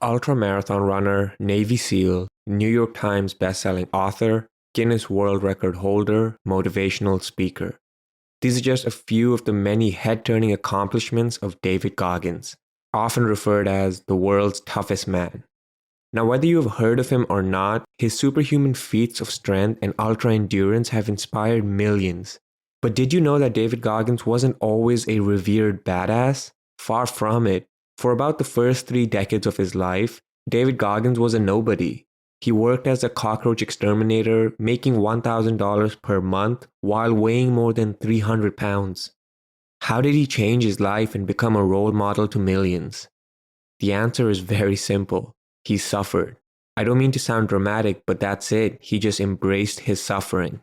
Ultramarathon runner, Navy SEAL, New York Times bestselling author, Guinness World Record holder, motivational speaker. These are just a few of the many head-turning accomplishments of David Goggins, often referred as the world's toughest man. Now, whether you have heard of him or not, his superhuman feats of strength and ultra-endurance have inspired millions. But did you know that David Goggins wasn't always a revered badass? Far from it. For about the first 3 decades of his life, David Goggins was a nobody. He worked as a cockroach exterminator, making $1,000 per month while weighing more than 300 pounds. How did he change his life and become a role model to millions? The answer is very simple. He suffered. I don't mean to sound dramatic, but that's it. He just embraced his suffering.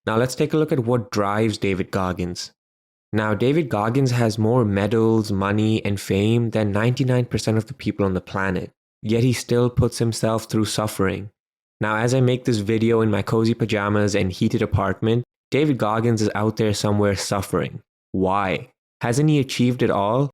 Now let's take a look at what drives David Goggins. Now, David Goggins has more medals, money, and fame than 99% of the people on the planet. Yet he still puts himself through suffering. Now, as I make this video in my cozy pajamas and heated apartment, David Goggins is out there somewhere suffering. Why? Hasn't he achieved it all?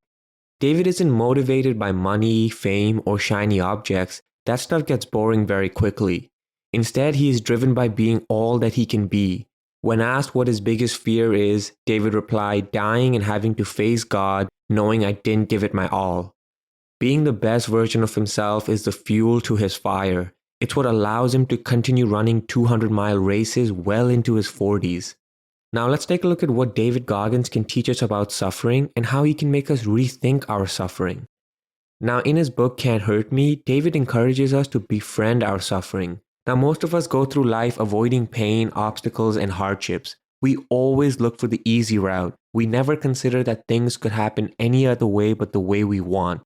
David isn't motivated by money, fame, or shiny objects. That stuff gets boring very quickly. Instead, he is driven by being all that he can be. When asked what his biggest fear is, David replied, dying and having to face God, knowing I didn't give it my all. Being the best version of himself is the fuel to his fire. It's what allows him to continue running 200-mile races well into his 40s. Now let's take a look at what David Goggins can teach us about suffering and how he can make us rethink our suffering. Now in his book Can't Hurt Me, David encourages us to befriend our suffering. Now most of us go through life avoiding pain, obstacles, and hardships. We always look for the easy route. We never consider that things could happen any other way but the way we want.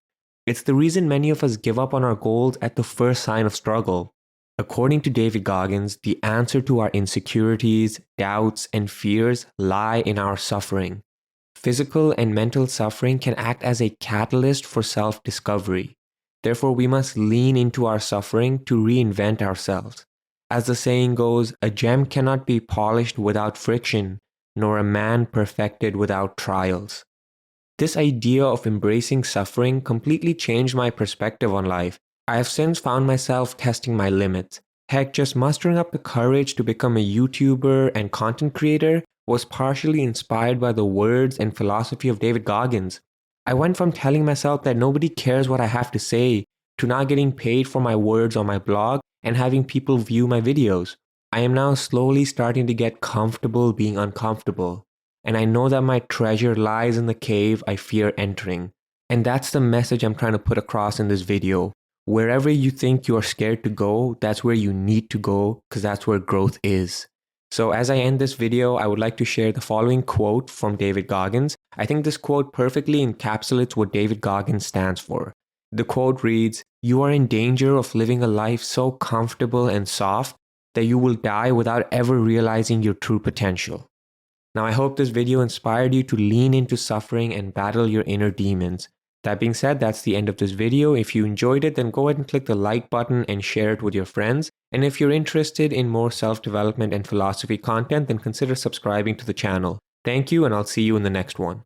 It's the reason many of us give up on our goals at the first sign of struggle. According to David Goggins, the answer to our insecurities, doubts, and fears lie in our suffering. Physical and mental suffering can act as a catalyst for self-discovery. Therefore, we must lean into our suffering to reinvent ourselves. As the saying goes, a gem cannot be polished without friction, nor a man perfected without trials. This idea of embracing suffering completely changed my perspective on life. I have since found myself testing my limits. Heck, just mustering up the courage to become a YouTuber and content creator was partially inspired by the words and philosophy of David Goggins. I went from telling myself that nobody cares what I have to say, to not getting paid for my words on my blog and having people view my videos. I am now slowly starting to get comfortable being uncomfortable. And I know that my treasure lies in the cave I fear entering. And that's the message I'm trying to put across in this video. Wherever you think you are scared to go, that's where you need to go, because that's where growth is. So as I end this video, I would like to share the following quote from David Goggins. I think this quote perfectly encapsulates what David Goggins stands for. The quote reads, "You are in danger of living a life so comfortable and soft that you will die without ever realizing your true potential." Now I hope this video inspired you to lean into suffering and battle your inner demons. That being said, that's the end of this video. If you enjoyed it, then go ahead and click the like button and share it with your friends. And if you're interested in more self-development and philosophy content, then consider subscribing to the channel. Thank you, and I'll see you in the next one.